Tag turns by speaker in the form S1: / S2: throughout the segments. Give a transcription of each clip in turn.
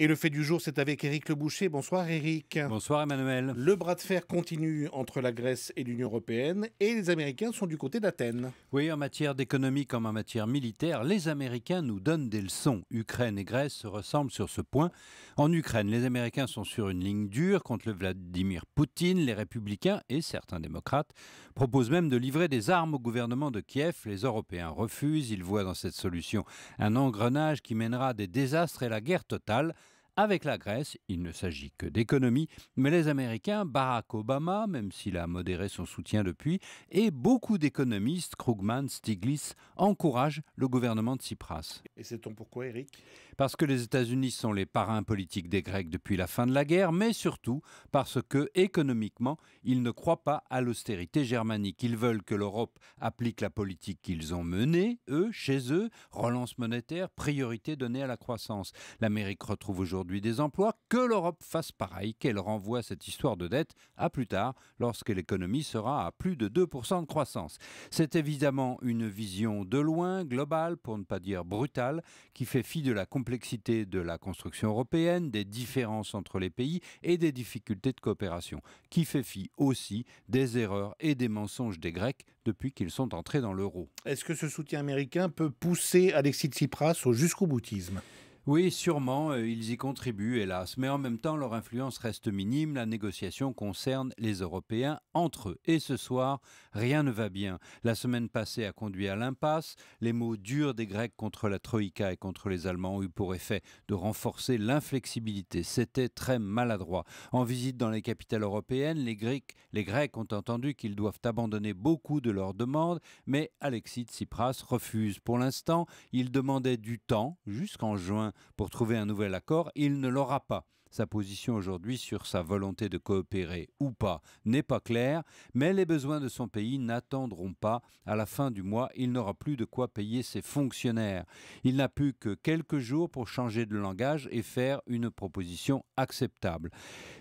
S1: Et le fait du jour, c'est avec Éric Le Boucher. Bonsoir Éric.
S2: Bonsoir Emmanuel.
S1: Le bras de fer continue entre la Grèce et l'Union européenne et les Américains sont du côté d'Athènes.
S2: Oui, en matière d'économie comme en matière militaire, les Américains nous donnent des leçons. Ukraine et Grèce se ressemblent sur ce point. En Ukraine, les Américains sont sur une ligne dure contre le Vladimir Poutine. Les républicains et certains démocrates proposent même de livrer des armes au gouvernement de Kiev. Les Européens refusent. Ils voient dans cette solution un engrenage qui mènera à des désastres et la guerre totale. Avec la Grèce, il ne s'agit que d'économie, mais les Américains, Barack Obama, même s'il a modéré son soutien depuis, et beaucoup d'économistes, Krugman, Stiglitz, encouragent le gouvernement de Tsipras.
S1: Et sait-on pourquoi, Éric?
S2: Parce que les États-Unis sont les parrains politiques des Grecs depuis la fin de la guerre, mais surtout parce que, économiquement, ils ne croient pas à l'austérité germanique. Ils veulent que l'Europe applique la politique qu'ils ont menée, chez eux, relance monétaire, priorité donnée à la croissance. L'Amérique retrouve aujourd'hui des emplois, que l'Europe fasse pareil, qu'elle renvoie cette histoire de dette à plus tard, lorsque l'économie sera à plus de 2% de croissance. C'est évidemment une vision de loin, globale, pour ne pas dire brutale, qui fait fi de la complexité de la construction européenne, des différences entre les pays et des difficultés de coopération, qui fait fi aussi des erreurs et des mensonges des Grecs depuis qu'ils sont entrés dans l'euro.
S1: Est-ce que ce soutien américain peut pousser Alexis Tsipras au jusqu'au boutisme?
S2: Oui, sûrement, ils y contribuent, hélas. Mais en même temps, leur influence reste minime. La négociation concerne les Européens entre eux. Et ce soir, rien ne va bien. La semaine passée a conduit à l'impasse. Les mots durs des Grecs contre la Troïka et contre les Allemands ont eu pour effet de renforcer l'inflexibilité. C'était très maladroit. En visite dans les capitales européennes, les Grecs ont entendu qu'ils doivent abandonner beaucoup de leurs demandes, mais Alexis Tsipras refuse. Pour l'instant, il demandait du temps, jusqu'en juin, pour trouver un nouvel accord, il ne l'aura pas. Sa position aujourd'hui sur sa volonté de coopérer ou pas n'est pas claire, mais les besoins de son pays n'attendront pas. À la fin du mois, il n'aura plus de quoi payer ses fonctionnaires. Il n'a plus que quelques jours pour changer de langage et faire une proposition acceptable.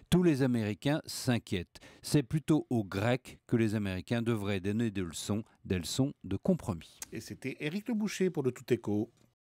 S2: Tous les Américains s'inquiètent. C'est plutôt aux Grecs que les Américains devraient donner des leçons de compromis.
S1: Et c'était Éric Le Boucher pour le Tout Écho.